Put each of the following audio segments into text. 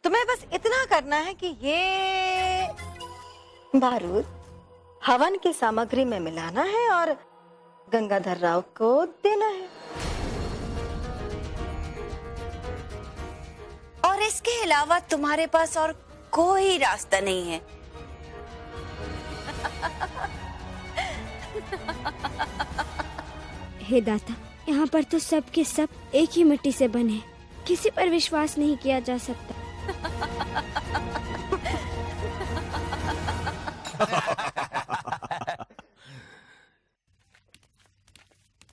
तुम्हें बस इतना करना है कि ये बारूद हवन की सामग्री में मिलाना है और गंगाधर राव को देना है। और इसके अलावा तुम्हारे पास और कोई रास्ता नहीं है। हे दाता, यहाँ पर तो सब के सब एक ही मिट्टी से बने हैं। किसी पर विश्वास नहीं किया जा सकता।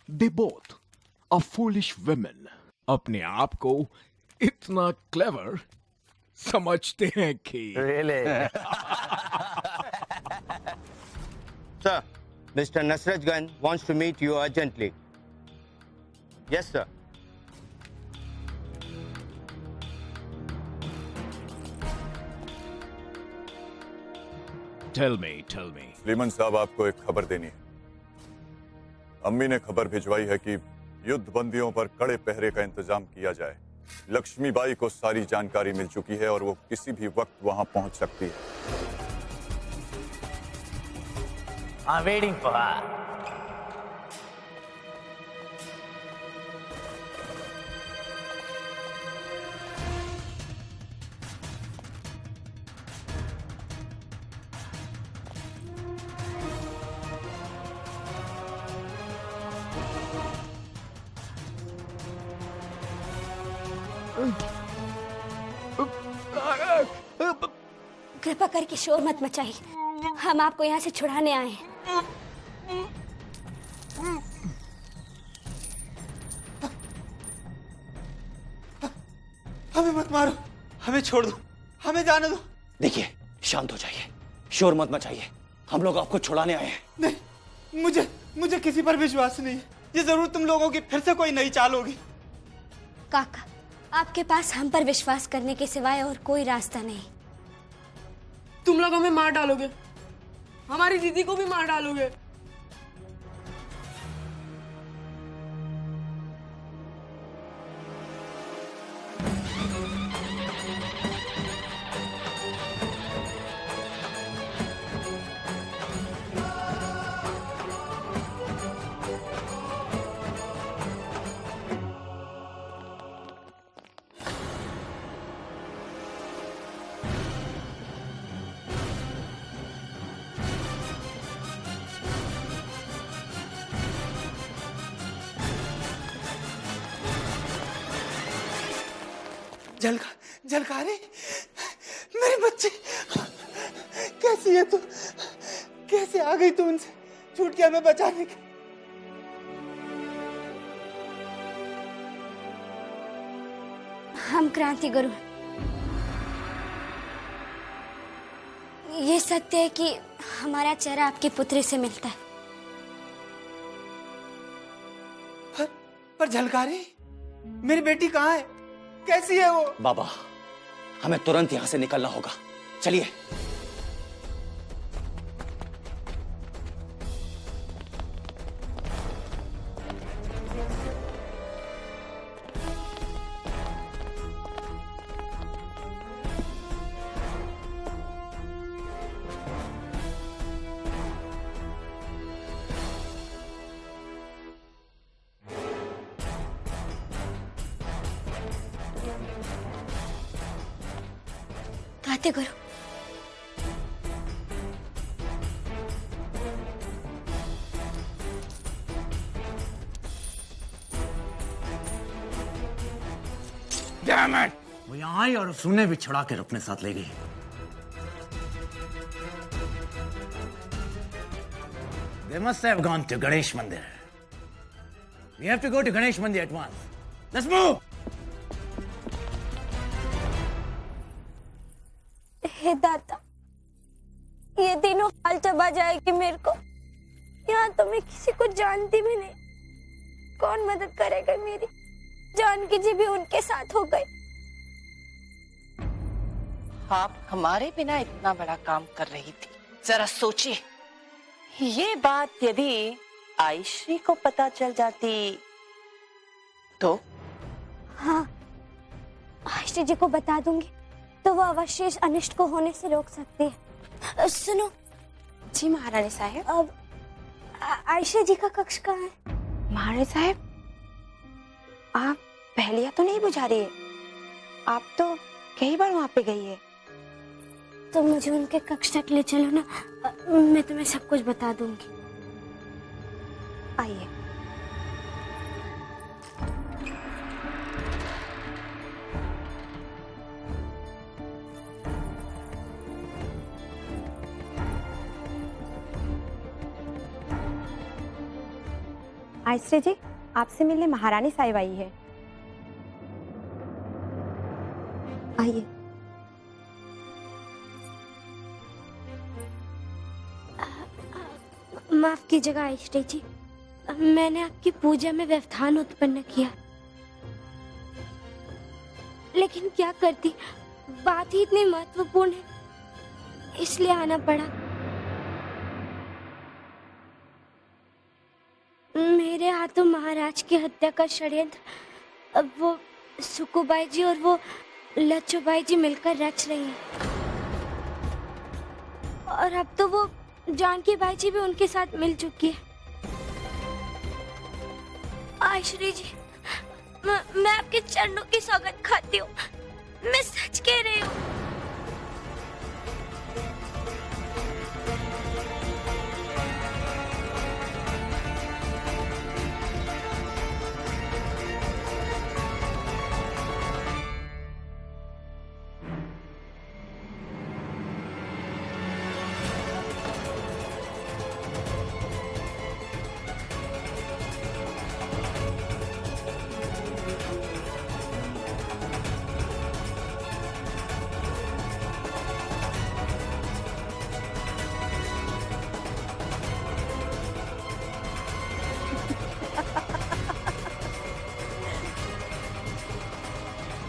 They both are foolish women. अपने आप को इतना क्लेवर समझते हैं कि Really? Sir, Mr. Nasraj wants to meet you urgently. Yes, sir. tell me. Lehman साहब, आपको एक खबर देनी है। अम्मी ने खबर भिजवाई है कि युद्ध बंदियों पर कड़े पहरे का इंतजाम किया जाए। लक्ष्मीबाई को सारी जानकारी मिल चुकी है और वो किसी भी वक्त वहां पहुंच सकती है। I'm waiting for her. कृपा करके शोर मत मचाइए। हम आपको यहाँ से छुड़ाने आए हैं। हमें मत मारो, हमें छोड़ दो, हमें जाने दो। देखिए, शांत हो जाइए, शोर मत मचाइए। हम लोग आपको छुड़ाने आए हैं। नहीं, मुझे किसी पर विश्वास नहीं है। ये जरूर तुम लोगों की फिर से कोई नई चाल होगी। काका, आपके पास हम पर विश्वास करने के सिवाय और कोई रास्ता नहीं। तुम लोग हमें मार डालोगे, हमारी दीदी को भी मार डालोगे। झलकारी, मेरे बच्चे, कैसी है तू? कैसे आ गई तू उनसे छूट के हमें बचाने के? हम क्रांति गुरु। ये सत्य है कि हमारा चेहरा आपकी पुत्री से मिलता है। पर झलकारी, मेरी बेटी कहाँ है? कैसी है वो? बाबा, हमें तुरंत यहाँ से निकलना होगा। चलिए। आते गुरु। वो यहाँ आई और उसने भी छुड़ा कर अपने साथ ले गई। They must have gone to Ganesh Mandir. We have to go to Ganesh Mandir at once. Let's move. हे दाता, ये तीनों हाल चबा जाएगी मेरे को। यहाँ तो मैं किसी को जानती भी नहीं। कौन मदद करेगा मेरी? जानकी जी भी उनके साथ हो गए। आप हमारे बिना इतना बड़ा काम कर रही थी। जरा सोचिए, ये बात यदि आयश्री को पता चल जाती तो? हाँ, आयश्री जी को बता दूंगी। तो वो अवश्य इस अनिष्ट को होने से रोक सकती है। सुनो जी महारानी साहब। अब आयशा जी का कक्ष कहाँ है? महारानी साहब, आप पहलिया तो नहीं बुझा रही है, आप तो कई बार वहां पे गई है। तो मुझे उनके कक्ष तक ले चलो ना, मैं तुम्हें सब कुछ बता दूंगी। आइए। आयश्री जी, आपसे मिलने महारानी साहिब आई है। आइए। माफ कीजिएगा आयश्री जी, मैंने आपकी पूजा में व्यवधान उत्पन्न किया, लेकिन क्या करती, बात ही इतनी महत्वपूर्ण है, इसलिए आना पड़ा। मेरे हाथों महाराज की हत्या का षड्यंत्र अब वो सुकुबाई जी और वो लच्छूबाई जी मिलकर रच रही हैं, और अब तो वो जानकी बाई जी भी उनके साथ मिल चुकी है। आयश्री जी, मैं आपके चरणों की सौगंध खाती हूँ, मैं सच कह रही हूँ।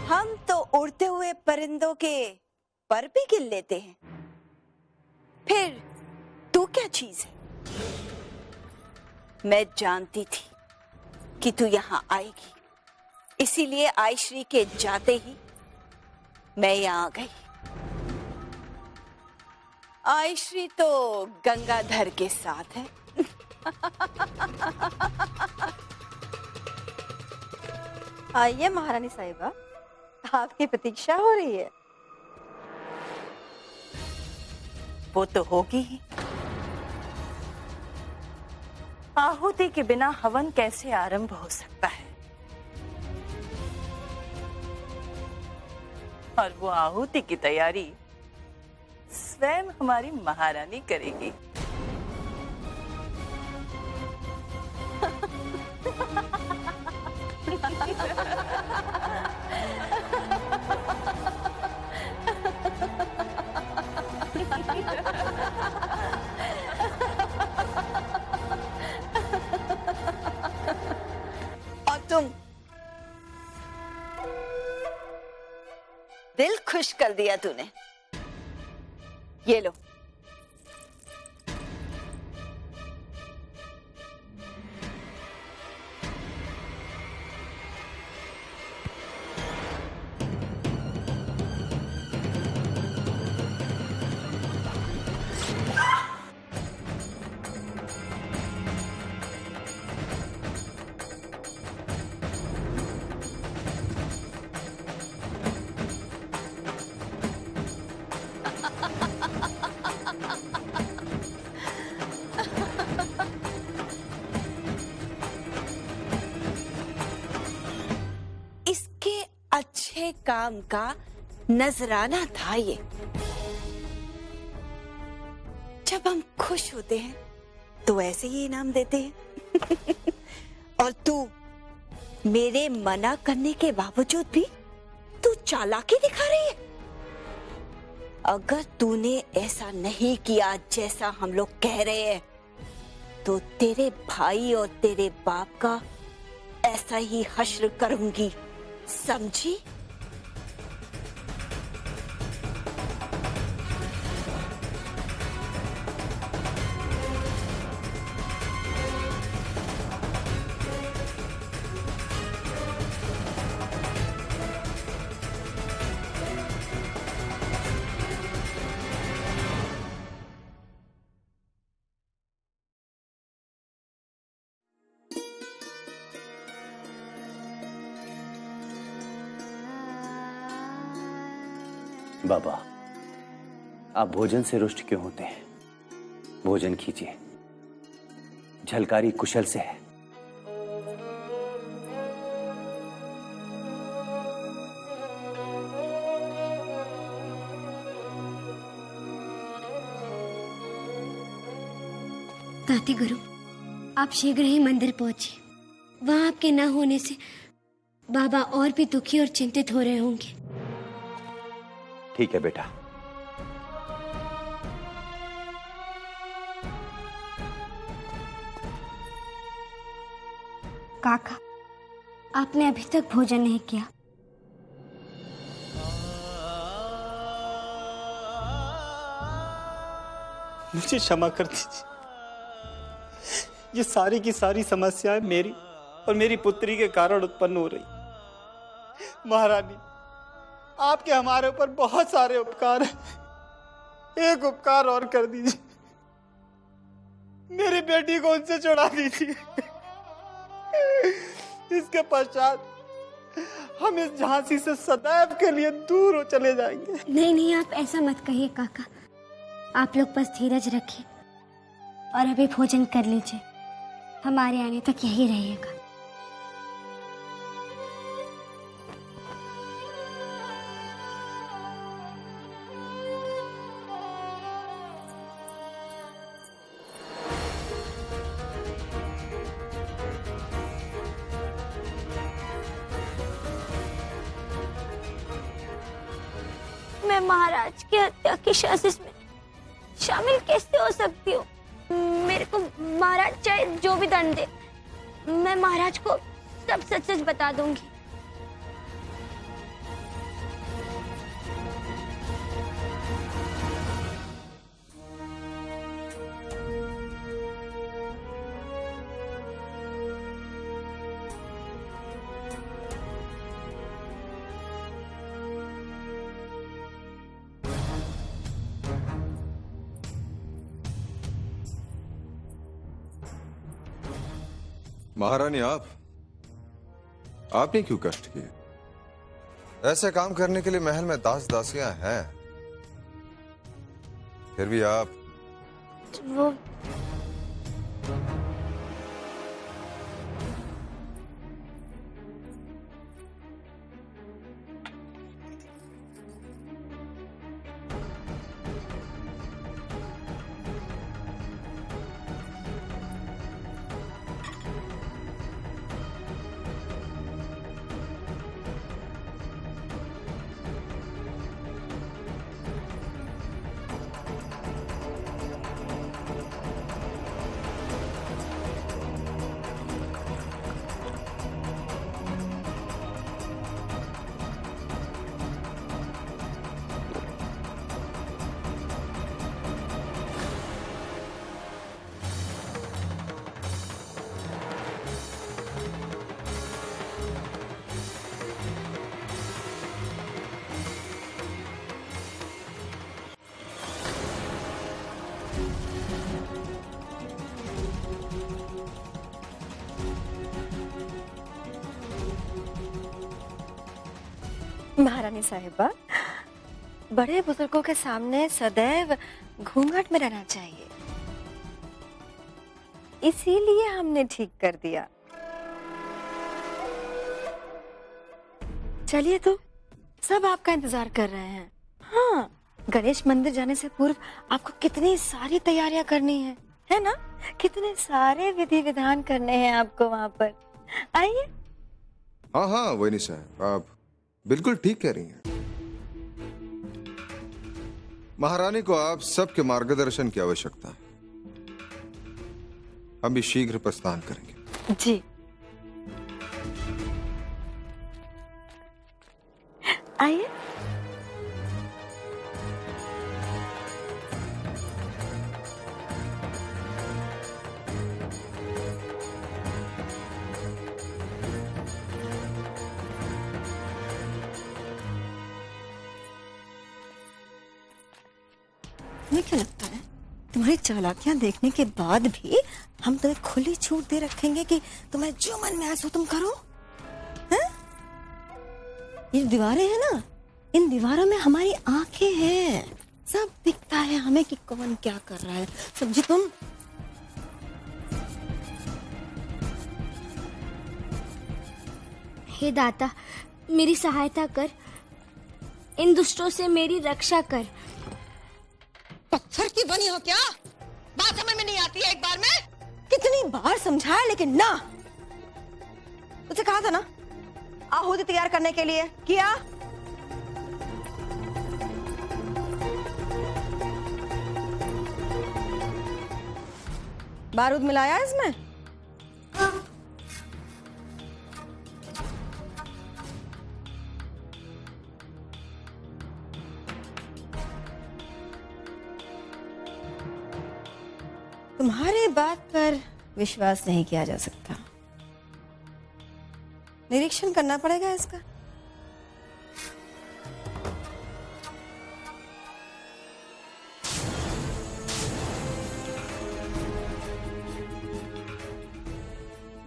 हम तो उड़ते हुए परिंदों के पर भी गिन लेते हैं, फिर तू क्या चीज है? मैं जानती थी कि तू यहाँ आएगी, इसीलिए आयश्री के जाते ही मैं यहाँ आ गई। आयश्री तो गंगाधर के साथ है। आइए महारानी साहिबा, आपकी प्रतीक्षा हो रही है। वो तो होगी ही। आहुति के बिना हवन कैसे आरंभ हो सकता है? और वो आहुति की तैयारी स्वयं हमारी महारानी करेगी। और तुम दिल खुश कर दिया तूने। ये लो। इसके अच्छे काम का नजराना था ये। जब हम खुश होते हैं तो ऐसे ही इनाम देते हैं। और तू मेरे मना करने के बावजूद भी तू चालाकी दिखा रही है। अगर तूने ऐसा नहीं किया जैसा हम लोग कह रहे हैं, तो तेरे भाई और तेरे बाप का ऐसा ही हश्र करूंगी, समझी? बाबा, आप भोजन से रुष्ट क्यों होते हैं? भोजन कीजिए, झलकारी कुशल से है। ताती गुरु, आप शीघ्र ही मंदिर पहुंचे। वहां आपके न होने से बाबा और भी दुखी और चिंतित हो रहे होंगे। ठीक है बेटा। काका, आपने अभी तक भोजन नहीं किया। मुझे क्षमा कर दीजिए। ये सारी की सारी समस्याएं मेरी और मेरी पुत्री के कारण उत्पन्न हो रही। महारानी, आपके हमारे ऊपर बहुत सारे उपकार हैं। एक उपकार और कर दीजिए, मेरी बेटी को उनसे छुड़ा दीजिए। इसके पश्चात हम इस झांसी से सदैव के लिए दूर हो चले जाएंगे। नहीं नहीं, आप ऐसा मत कहिए काका। आप लोग बस धीरज रखिए और अभी भोजन कर लीजिए। हमारे आने तक यही रहिएगा। मैं महाराज की हत्या की साजिश में शामिल कैसे हो सकती हूँ? मेरे को महाराज चाहे जो भी दंड दे, मैं महाराज को सब सच सच बता दूंगी। महारानी, आपने क्यों कष्ट किए? ऐसे काम करने के लिए महल में दास दासियां हैं, फिर भी आप वो महारानी साहिबा, बड़े बुजुर्गों के सामने सदैव घूंघट में रहना चाहिए, इसीलिए हमने ठीक कर दिया। चलिए तो, सब आपका इंतजार कर रहे हैं। हाँ, गणेश मंदिर जाने से पूर्व आपको कितनी सारी तैयारियां करनी है ना? कितने सारे विधि विधान करने हैं आपको वहां पर। आइए। हाँ हाँ वही साहब, आप बिल्कुल ठीक कह रही हैं। महारानी को आप सबके मार्गदर्शन की आवश्यकता है। हम भी शीघ्र प्रस्थान करेंगे। जी। आइए। तुम्हें क्या लगता है, तुम्हारी चालाकियां देखने के बाद भी हम तुम्हें खुली छूट दे रखेंगे कि तुम्हें जो मन में आए सो तुम करो? हैं? ये दीवारें हैं ना, इन दीवारों में हमारी आंखें हैं, सब दिखता है हमें कि कौन क्या कर रहा है, समझी तुम? हे दाता, मेरी सहायता कर, इन दुष्टों से मेरी रक्षा कर। पत्थर की बनी हो क्या? बात समझ में नहीं आती है एक बार में? कितनी बार समझाया लेकिन ना। तुझे कहा था ना आहुति तैयार करने के लिए, किया? बारूद मिलाया इसमें? तुम्हारी बात पर विश्वास नहीं किया जा सकता, निरीक्षण करना पड़ेगा इसका।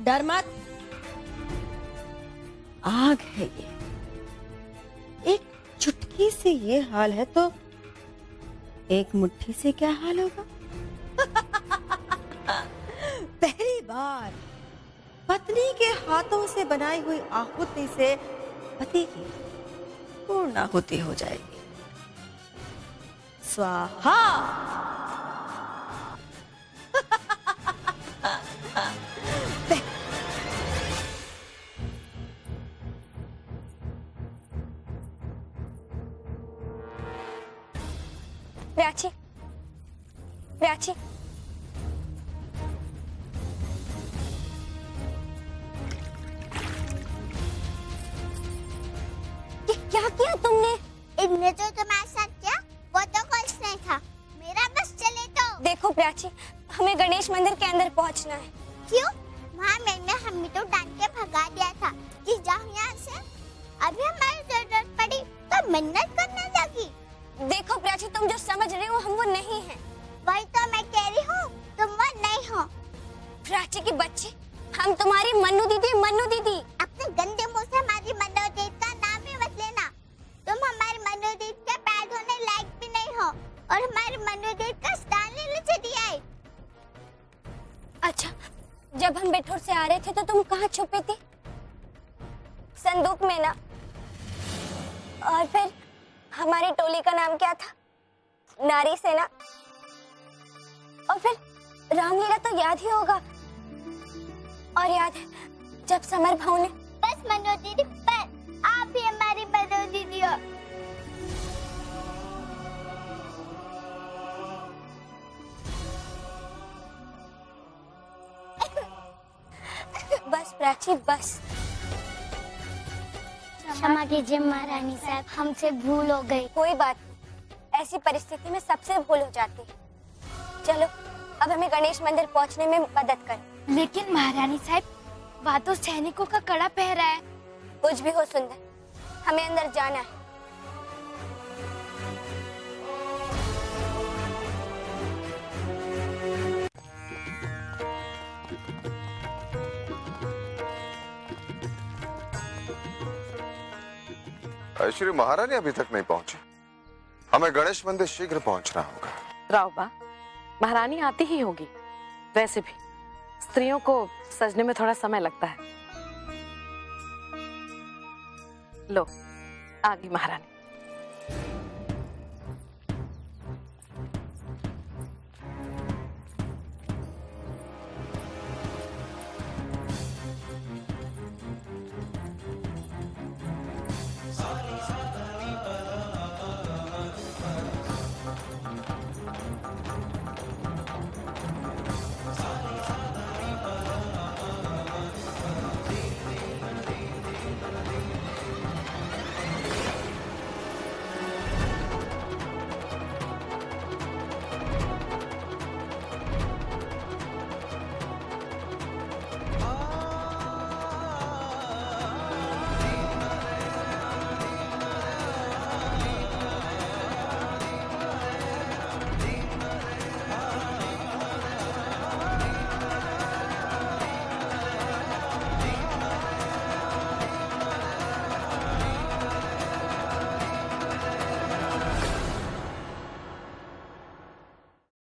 डर मत, आग है ये, एक चुटकी से ये हाल है तो एक मुट्ठी से क्या हाल होगा? पहली बार पत्नी के हाथों से बनाई हुई आहुति से पति की पूर्ण आहुति हो जाएगी। स्वाहा। प्राची, प्राची, क्या किया तुमने? इनने जो तुम्हारे साथ किया वो तो कुछ नहीं था, मेरा बस चले तो। देखो प्राची, हमें गणेश मंदिर के अंदर पहुंचना है। क्यों? वहाँ मैंने हमें तो डांट के भगा दिया था कि जाओ यहाँ से। अभी हमारी जरूरत पड़ी तो मन्नत करने लगी। देखो प्राची, तुम जो समझ रहे हो हम वो नहीं हैं। वही तो मैं कह रही हूँ, तुम वो नहीं हो। प्राची की बच्ची, हम तुम्हारी मन्नू दीदी, मन्नू दीदी। अपने गंदे मुंह से हमारी मन्नू दीदी का नाम ही मत लेना। तुम हमारी मन्नू दीदी के पैर धोने लायक भी नहीं हो और हमारी मन्नू दीदी का स्थान लेने से दिया है। अच्छा, जब हम बिठूर से आ रहे थे तो तुम कहाँ छुपी थी? संदूक में ना? और फिर हमारी टोली का नाम क्या था? नारी सेना। और फिर रामलीला तो याद ही होगा। और याद है जब समर भाऊ ने, बस मन्नू दीदी, बस आप ही हमारी मन्नू दीदी हो। बस प्राची, बस। क्षमा कीजिए महारानी साहब, हमसे भूल हो गई। कोई बात नहीं, ऐसी परिस्थिति में सबसे भूल हो जाती है। चलो अब हमें गणेश मंदिर पहुंचने में मदद कर। लेकिन महारानी साहब, वहाँ तो सैनिकों का कड़ा पहरा है। कुछ भी हो सुंदर, हमें अंदर जाना है। ऐश्वर्य महारानी अभी तक नहीं पहुंची, हमें गणेश मंदिर शीघ्र पहुंचना होगा। रावबा, महारानी आती ही होगी। वैसे भी स्त्रियों को सजने में थोड़ा समय लगता है। लो, आ गई महारानी।